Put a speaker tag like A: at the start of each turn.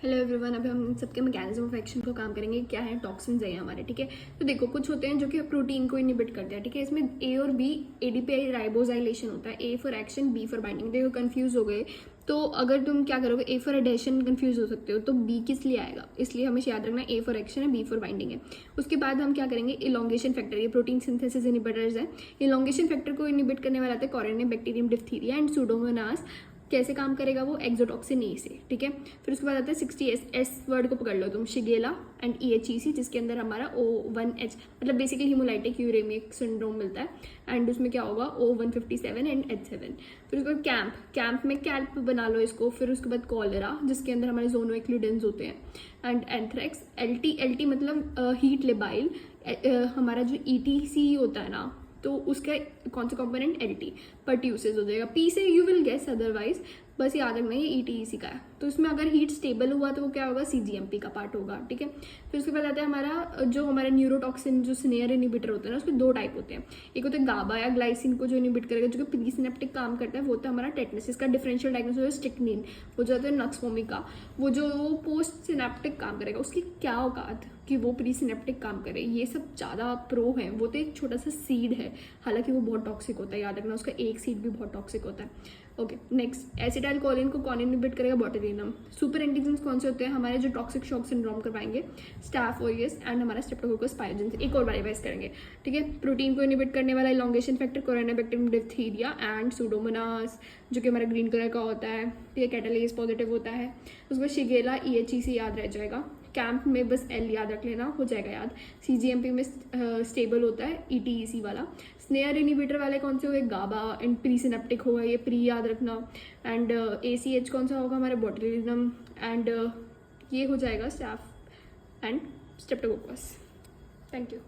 A: Hello everyone, अभी हम सबके मैकेनिज्म ऑफ एक्शन को काम करेंगे। क्या है, टॉक्सिन्स है हमारे, ठीक है। तो देखो, कुछ होते हैं जो कि प्रोटीन को इनिबिट करते हैं, ठीक है। इसमें ए और बी, एडीपीआई राइबोजाइलेशन होता है, A for action, B for binding. देखो कंफ्यूज हो गए तो अगर तुम क्या करोगे, ए फॉर एडेशन कंफ्यूज हो सकते हो, तो बी किस लिए आएगा, इसलिए हमेशा याद रखना ए फॉर एक्शन है, बी फॉर बाइंडिंग है। उसके बाद हम क्या करेंगे, इलोंगेशन फैक्टर, ये प्रोटीन सिंथेसिस इनिबिटर्स है। इलोंगेशन फैक्टर को इनिबिट करने वाला था कॉरेनियम बैक्टीरियम डिप्थीरिया एंड सूडोमोनास। कैसे काम करेगा वो, एक्सोटॉक्सिन ए से, ठीक है। फिर उसके बाद आता है 60S वर्ड को पकड़ लो तुम, शिगेला एंड EHEC, जिसके अंदर हमारा O1H मतलब बेसिकली हीमोलाइटिक यूरेमिक सिंड्रोम मिलता है। एंड उसमें क्या होगा, O157 एंड H7। फिर उसके बाद कैंप में कैल्प बना लो इसको। फिर उसके बाद कॉलेरा, जिसके अंदर हमारे जोनोइक्लूडेंस होते हैं। एंड एंथ्रेक्स, LT मतलब हीट लेबाइल, हमारा जो ETC होता है ना, तो उसका कौन सा कंपोनेंट, LT, पर्ट्यूसेस हो जाएगा। P से यू विल गेस अदरवाइज, बस याद रखना ये ETEC का है। तो इसमें अगर हीट स्टेबल हुआ तो वो क्या होगा, CGMP का पार्ट होगा, ठीक है। फिर उसके बाद आता है हमारा न्यूरोटॉक्सिन, जो स्नेयर इनिबिटर होता है ना, उसमें दो टाइप होते हैं। एक होता है गाबा या ग्लाइसिन को जो इनिबिट करेगा, जो कि प्री सिनेप्टिक काम करता है, वो होता है हमारा टेटनस। इसका डिफरेंशियल डायग्नोसिस है स्ट्रिक्निन, वो जो होता है नक्सफोमिका, वो जो पोस्ट सिनेप्टिक काम करेगा। उसकी क्या औकात कि वो प्री सिनेप्टिक काम करे, ये सब ज़्यादा प्रो है। वो तो एक छोटा सा सीड है, हालांकि वो बहुत टॉक्सिक होता है, याद रखना उसका एक सीड भी बहुत टॉक्सिक होता है। ओके, नेक्स्ट, एसिटाइल कोलिन को कौन इनिबिट करेगा, बोtulinum। सुपर एंटीजेंस कौन से होते हैं हमारे, जो टॉक्सिक शॉक सिंड्रोम करवाएंगे, स्टाफ ओरियस एंड हमारा स्ट्रेप्टोकोकस पायोजेंस। एक और बार रिवाइज करेंगे, ठीक है। प्रोटीन को इनिबिट करने वाला elongation factor, corynebacterium diphtheria and pseudomonas, जो कि हमारा ग्रीन कलर का होता है, ठीक है, कैटालेज पॉजिटिव होता है। उसके बाद शिगेला, EHEC याद रह जाएगा। कैंप में बस L याद रख लेना, हो जाएगा याद। CGMP में स्टेबल होता है, ETEC वाला। स्नेयर इनिबिटर वाले कौन से हुए, गाबा एंड प्री सिनेप्टिक होगा, ये प्री याद रखना। एंड ACH कौन सा होगा हमारा, बोtulinum। एंड ये हो जाएगा staff and Streptococcus. Thank you.